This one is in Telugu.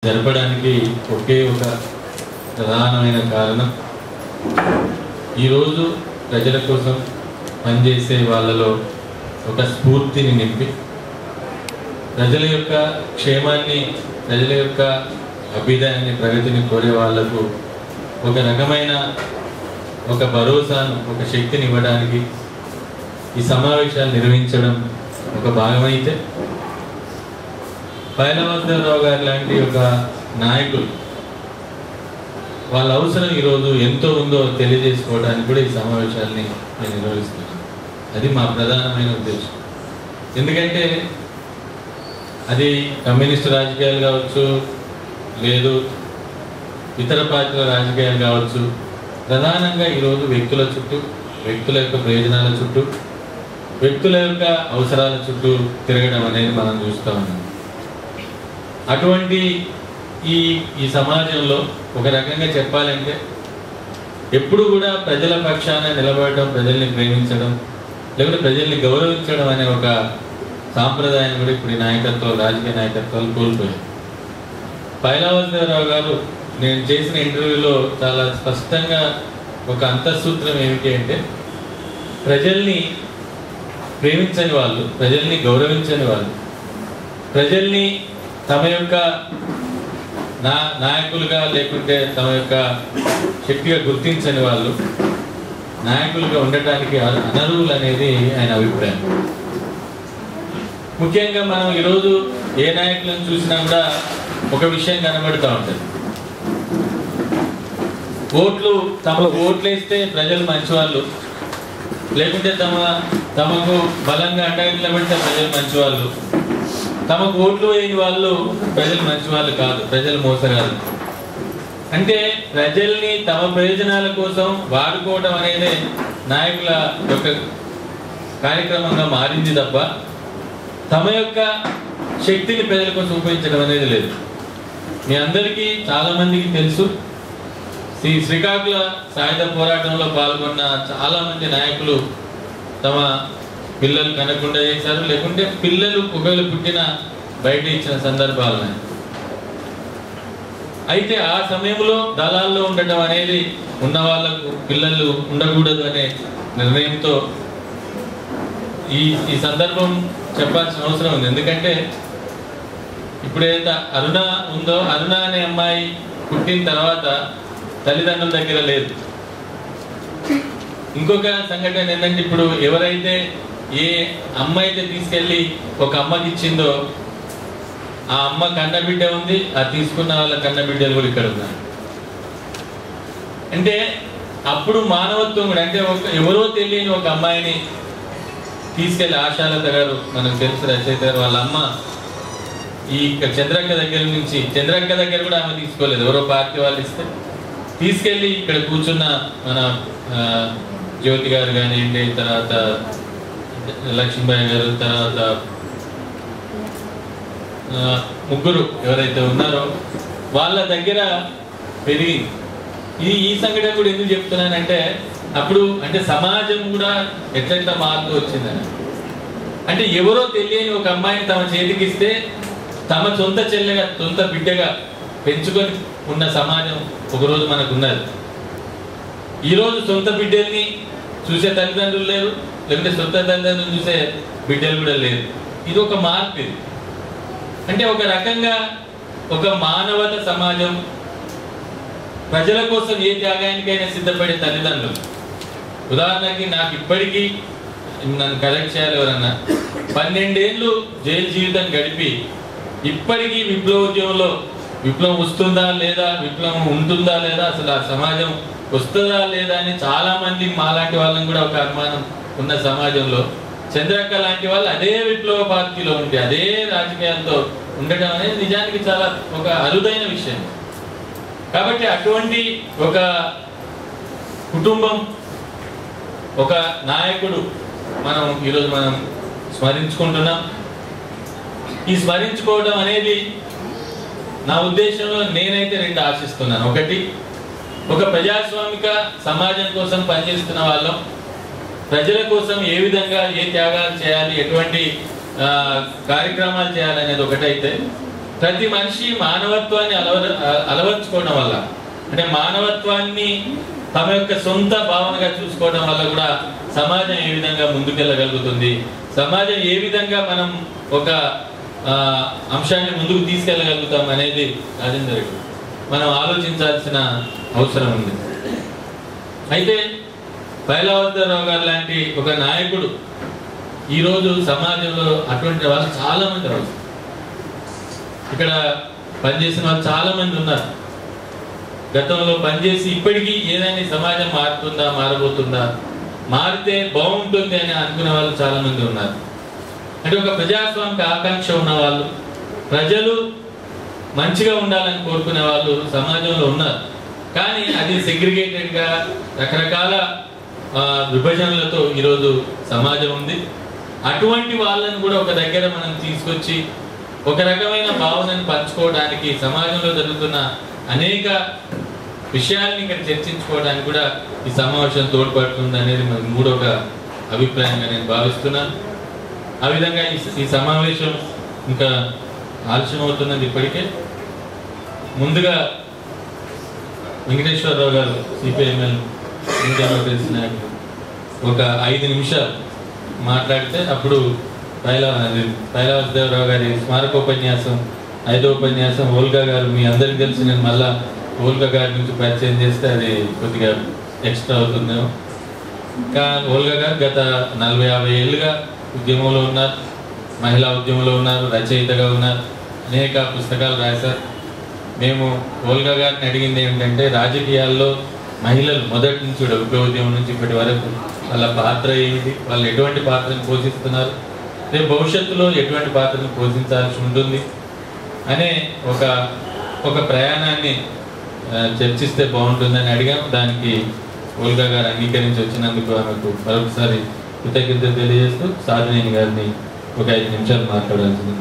జరపడానికి ఒకే ఒక ప్రధానమైన కారణం ఈరోజు ప్రజల కోసం పనిచేసే వాళ్ళలో ఒక స్ఫూర్తిని నింపి ప్రజల యొక్క క్షేమాన్ని, ప్రజల యొక్క అభ్యుదయాన్ని, ప్రగతిని కోరే వాళ్లకు ఒక రకమైన ఒక భరోసాను, ఒక శక్తిని ఇవ్వడానికి ఈ సమావేశాలు నిర్వహించడం ఒక భాగమైతే, పైలవాసుదేవరావు గారు లాంటి ఒక నాయకులు వాళ్ళ అవసరం ఈరోజు ఎంతో ఉందో తెలియజేసుకోవడానికి కూడా ఈ సమావేశాలని నేను నిర్వహిస్తున్నాను. అది మా ప్రధానమైన ఉద్దేశం. ఎందుకంటే అది కమ్యూనిస్టు రాజకీయాలు కావచ్చు, లేదు ఇతర పార్టీల రాజకీయాలు కావచ్చు, ప్రధానంగా ఈరోజు వ్యక్తుల చుట్టూ, వ్యక్తుల యొక్క ప్రయోజనాల చుట్టూ, వ్యక్తుల యొక్క అవసరాల చుట్టూ తిరగడం అనేది మనం చూస్తూ ఉన్నాం. అటువంటి ఈ సమాజంలో ఒక రకంగా చెప్పాలంటే ఎప్పుడు కూడా ప్రజల పక్షాన నిలబడటం, ప్రజల్ని ప్రేమించడం, లేకపోతే ప్రజల్ని గౌరవించడం అనే ఒక సాంప్రదాయం కూడా ఇప్పుడు ఈ నాయకత్వాలు, రాజకీయ నాయకత్వాలు కోల్పోయాయి. పైలవాసుదేవరావు గారు నేను చేసిన ఇంటర్వ్యూలో చాలా స్పష్టంగా ఒక అంతఃసూత్రం ఏమిటి అంటే, ప్రజల్ని ప్రేమించని వాళ్ళు, ప్రజల్ని గౌరవించని వాళ్ళు, ప్రజల్ని తమ యొక్క నాయకులుగా లేకుంటే తమ యొక్క శక్తిగా గుర్తించని వాళ్ళు నాయకులుగా ఉండటానికి అనర్హులు అనేది ఆయన అభిప్రాయం. ముఖ్యంగా మనం ఈరోజు ఏ నాయకులను చూసినా కూడా ఒక విషయం కనబడుతూ ఉంటుంది. ఓట్లు వేస్తే ప్రజలు మంచివాళ్ళు, లేకుంటే తమకు బలంగా అండగా నిలబడితే ప్రజలు మంచివాళ్ళు, తమకు ఓట్లు వేయని వాళ్ళు ప్రజలు మంచి వాళ్ళు కాదు, ప్రజలు మోసగాళ్ళు. అంటే ప్రజల్ని తమ ప్రయోజనాల కోసం వాడుకోవడం అనేది నాయకుల యొక్క కార్యక్రమంగా మారింది తప్ప తమ యొక్క శక్తిని ప్రజల కోసం ఉపయోగించడం అనేది లేదు. మీ అందరికీ చాలా మందికి తెలుసు, శ్రీకాకుళ సాయుధ పోరాటంలో పాల్గొన్న చాలా మంది నాయకులు తమ పిల్లలు కనకుండా చేశారు, లేకుంటే పిల్లలు ఒకవేళ పుట్టిన బయట ఇచ్చిన సందర్భాలున్నాయి. అయితే ఆ సమయంలో దళాల్లో ఉండటం అనేది ఉన్న వాళ్ళకు పిల్లలు ఉండకూడదు అనే నిర్ణయంతో ఈ సందర్భం చెప్పాల్సిన అవసరం ఉంది. ఎందుకంటే ఇప్పుడు ఏదైతే అరుణ ఉందో, అరుణ అనే అమ్మాయి పుట్టిన తర్వాత తల్లిదండ్రుల దగ్గర లేదు. ఇంకొక సంఘటన ఏంటంటే, ఇప్పుడు ఎవరైతే ఏ అమ్మ అయితే తీసుకెళ్ళి ఒక అమ్మకి ఇచ్చిందో ఆ అమ్మ కన్నబిడ్డ ఉంది, ఆ తీసుకున్న వాళ్ళ కన్నబిడ్డలు కూడా ఇక్కడ ఉన్నారు. అంటే అప్పుడు మానవత్వం కూడా, అంటే ఎవరో తెలియని ఒక అమ్మాయిని తీసుకెళ్లి ఆశాలత గారు, మనకు తెలుసు రచయిత గారు, వాళ్ళ అమ్మ ఈ చంద్రక్క దగ్గర నుంచి, చంద్రక్క దగ్గర కూడా ఆమె తీసుకోలేదు, ఎవరో పార్టీ వాళ్ళు ఇస్తే తీసుకెళ్ళి ఇక్కడ కూర్చున్న మన జ్యోతి గారు కానివ్వండి, తర్వాత లక్ష్మీబాయి గారు, తర్వాత ముగ్గురు ఎవరైతే ఉన్నారో వాళ్ళ దగ్గర పెరిగింది. ఈ సంఘటన కూడా ఎందుకు చెప్తున్నానంటే, అప్పుడు అంటే సమాజం కూడా ఎట్లెట్లా మారుతూ వచ్చిందని, అంటే ఎవరో తెలియని ఒక అమ్మాయిని తమ చేతికి ఇస్తే తమ సొంత చెల్లెగా, సొంత బిడ్డగా పెంచుకొని ఉన్న సమాజం ఒకరోజు మనకు ఉన్నది. ఈరోజు సొంత బిడ్డల్ని చూసే తల్లిదండ్రులు లేరు, లేకుంటే సొంత తల్లిదండ్రులు చూసే బిడ్డలు కూడా లేరు. ఇది ఒక మార్పు. ఇది అంటే ఒక రకంగా ఒక మానవత సమాజం, ప్రజల కోసం ఏ త్యాగానికైనా సిద్ధపడే తల్లిదండ్రులు. ఉదాహరణకి నాకు ఇప్పటికీ, నన్ను కరెక్ట్ చేయాలి ఎవరన్నా, 12 ఏళ్ళు జైలు జీవితం గడిపి ఇప్పటికీ విప్లవోద్యమంలో విప్లవం వస్తుందా లేదా, విప్లవం ఉంటుందా లేదా, అసలు ఆ సమాజం వస్తుందా లేదా అని చాలా మంది మాలాంటి వాళ్ళని కూడా ఒక అనుమానం ఉన్న సమాజంలో చంద్రక్క లాంటి వాళ్ళు అదే విప్లవ పార్టీలో ఉండి అదే రాజకీయాలతో ఉండటం అనేది నిజానికి చాలా ఒక అరుదైన విషయం. కాబట్టి అటువంటి ఒక కుటుంబం, ఒక నాయకుడు ఈరోజు మనం స్మరించుకుంటున్నాం. ఈ స్మరించుకోవడం అనేది నా ఉద్దేశంలో నేనైతే 2 ఆశిస్తున్నాను. ఒకటి, ఒక ప్రజాస్వామిక సమాజం కోసం పనిచేస్తున్న వాళ్ళం, ప్రజల కోసం ఏ విధంగా ఏ త్యాగాలు చేయాలి, ఎటువంటి కార్యక్రమాలు చేయాలనేది ఒకటైతే, ప్రతి మనిషి మానవత్వాన్ని అలవర్చుకోవడం వల్ల, అంటే మానవత్వాన్ని తమ యొక్క సొంత భావనగా చూసుకోవడం వల్ల కూడా సమాజం ఏ విధంగా ముందుకెళ్ళగలుగుతుంది, సమాజం ఏ విధంగా మనం ఒక అంశాన్ని ముందుకు తీసుకెళ్ళగలుగుతాం అనేది రాజేందర్ రెడ్డి మనం ఆలోచించాల్సిన అవసరం ఉంది. అయితే బైలావతరావు గారు లాంటి ఒక నాయకుడు ఈరోజు సమాజంలో అటువంటి వాళ్ళు చాలా మంది అవసరం. ఇక్కడ పనిచేసిన వాళ్ళు చాలా మంది ఉన్నారు. గతంలో పనిచేసి ఇప్పటికీ ఏదైనా సమాజం మారుతుందా, మారబోతుందా, మారితే బాగుంటుంది అని అనుకునే వాళ్ళు చాలా మంది ఉన్నారు. అంటే ఒక ప్రజాస్వామిక ఆకాంక్ష ఉన్న వాళ్ళు, ప్రజలు మంచిగా ఉండాలని కోరుకునే వాళ్ళు సమాజంలో ఉన్నారు. కానీ అది సెగ్రిగేటెడ్గా రకరకాల విభజనలతో ఈరోజు సమాజం ఉంది. అటువంటి వాళ్ళని కూడా ఒక దగ్గర మనం తీసుకొచ్చి ఒక రకమైన భావనను పంచుకోవడానికి, సమాజంలో జరుగుతున్న అనేక విషయాల్ని ఇక్కడ చర్చించుకోవడానికి కూడా ఈ సమావేశం తోడ్పడుతుంది అనేది మన మూడొక అభిప్రాయంగా నేను భావిస్తున్నాను. ఆ విధంగా ఈ సమావేశం ఇంకా ఆలస్యం అవుతున్నది. ఇప్పటికే ముందుగా వెంకటేశ్వరరావు గారు సిపిఐఎంఎల్ తెలిసిన ఒక 5 నిమిషాలు మాట్లాడితే అప్పుడు బైలావతరావు గారి స్మారకోపన్యాసం 5వ ఉపన్యాసం ఓల్గా గారు, మీ అందరికీ తెలిసి నేను మళ్ళా ఓల్గా గారి నుంచి పరిచయం చేస్తే అది కొద్దిగా ఎక్స్ట్రా అవుతుందేమో. ఇంకా ఓల్గా గారు గత 40-50 ఏళ్ళుగా ఉద్యమంలో ఉన్నారు, మహిళా ఉద్యమంలో ఉన్నారు, రచయితగా ఉన్నారు, అనేక పుస్తకాలు రాశారు. మేము ఓల్గా గారిని అడిగింది ఏమిటంటే రాజకీయాల్లో మహిళలు మొదటి నుంచి కూడా ఉద్యమం నుంచి ఇప్పటి వరకు వాళ్ళ పాత్ర ఏమిటి, వాళ్ళు ఎటువంటి పాత్రను పోషిస్తున్నారు, రేపు భవిష్యత్తులో ఎటువంటి పాత్రను పోషించాల్సి ఉంటుంది అనే ఒక ప్రయాణాన్ని చర్చిస్తే బాగుంటుందని అడిగాం. దానికి ఓల్గా గారు అంగీకరించి వచ్చినందుకు ఆమెకు మరొకసారి కృతజ్ఞతలు తెలియజేస్తూ సాధనేని గారిని ఒక 5 నిమిషాలు మాట్లాడాల్సింది.